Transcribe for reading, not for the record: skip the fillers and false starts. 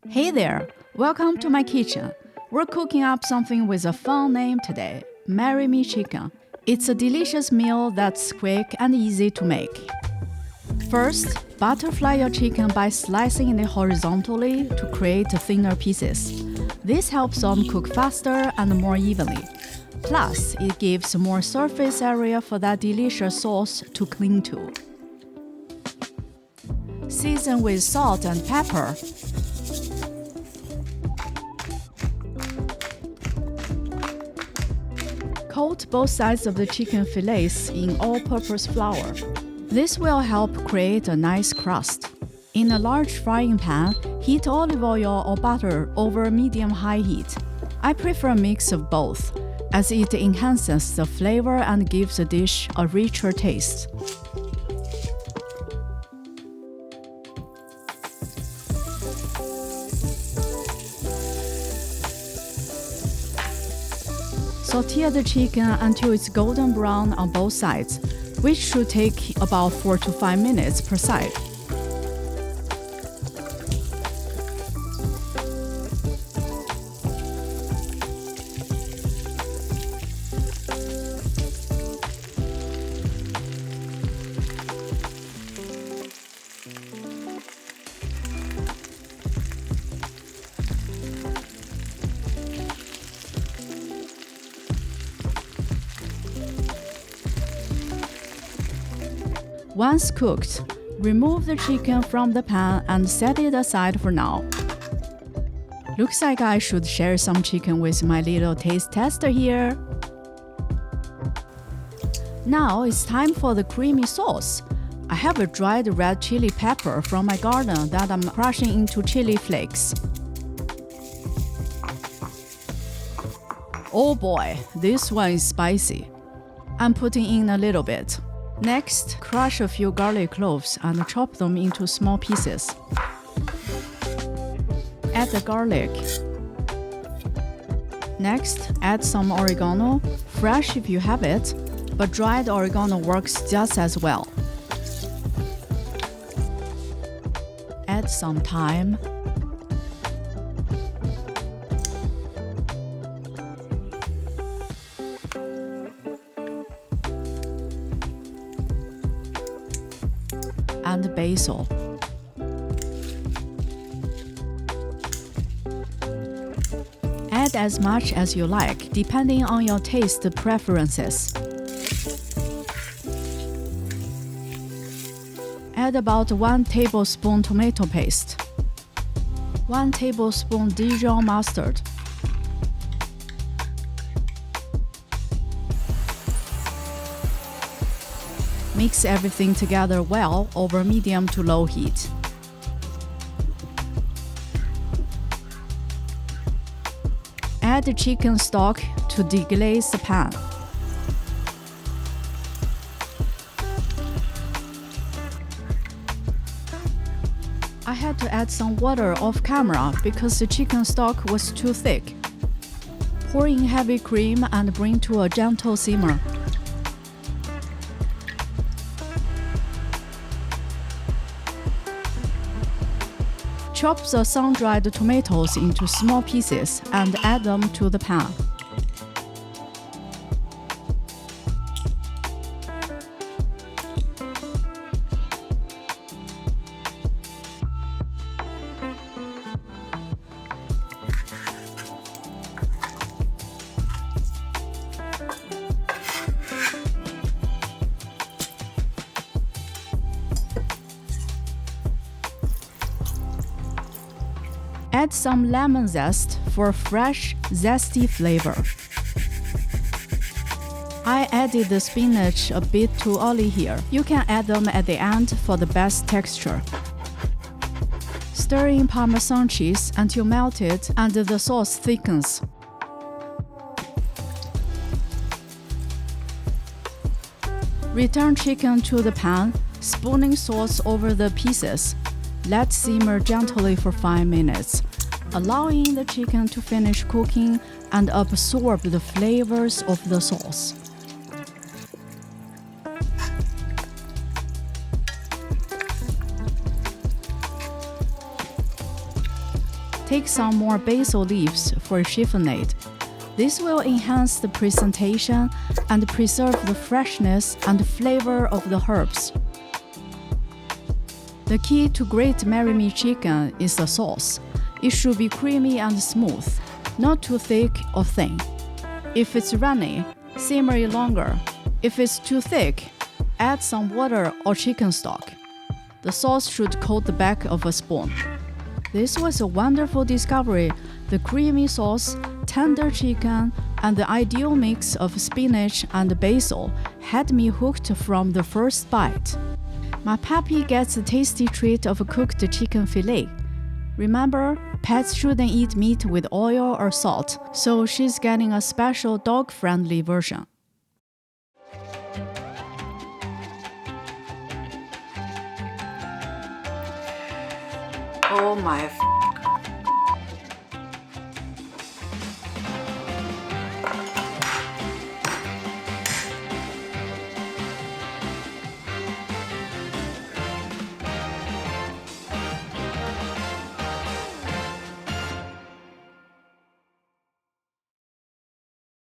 Hey there! Welcome to my kitchen. We're cooking up something with a fun name today, Marry Me Chicken. It's a delicious meal that's quick and easy to make. First, butterfly your chicken by slicing it horizontally to create thinner pieces. This helps them cook faster and more evenly. Plus, it gives more surface area for that delicious sauce to cling to. Season with salt and pepper. Coat both sides of the chicken fillets in all-purpose flour. This will help create a nice crust. In a large frying pan, heat olive oil or butter over medium-high heat. I prefer a mix of both, as it enhances the flavor and gives the dish a richer taste. Sauté the chicken until it's golden brown on both sides, which should take about 4 to 5 minutes per side. Once cooked, remove the chicken from the pan and set it aside for now. Looks like I should share some chicken with my little taste tester here. Now it's time for the creamy sauce. I have a dried red chili pepper from my garden that I'm crushing into chili flakes. Oh boy, this one is spicy. I'm putting in a little bit. Next, crush a few garlic cloves and chop them into small pieces. Add the garlic. Next, add some oregano, fresh if you have it, but dried oregano works just as well. Add some thyme. And basil. Add as much as you like, depending on your taste preferences. Add about 1 tablespoon tomato paste, 1 tablespoon Dijon mustard, mix everything together well over medium to low heat. Add the chicken stock to deglaze the pan. I had to add some water off camera because the chicken stock was too thick. Pour in heavy cream and bring to a gentle simmer. Chop the sun-dried tomatoes into small pieces and add them to the pan. Add some lemon zest for a fresh, zesty flavor. I added the spinach a bit too early here. You can add them at the end for the best texture. Stir in Parmesan cheese until melted and the sauce thickens. Return chicken to the pan, spooning sauce over the pieces. Let simmer gently for 5 minutes, allowing the chicken to finish cooking and absorb the flavors of the sauce. Take some more basil leaves for a chiffonade. This will enhance the presentation and preserve the freshness and flavor of the herbs. The key to great marry-me chicken is the sauce. It should be creamy and smooth, not too thick or thin. If it's runny, simmer it longer. If it's too thick, add some water or chicken stock. The sauce should coat the back of a spoon. This was a wonderful discovery. The creamy sauce, tender chicken, and the ideal mix of spinach and basil had me hooked from the first bite. My puppy gets a tasty treat of a cooked chicken fillet. Remember, pets shouldn't eat meat with oil or salt, so she's getting a special dog-friendly version. Oh my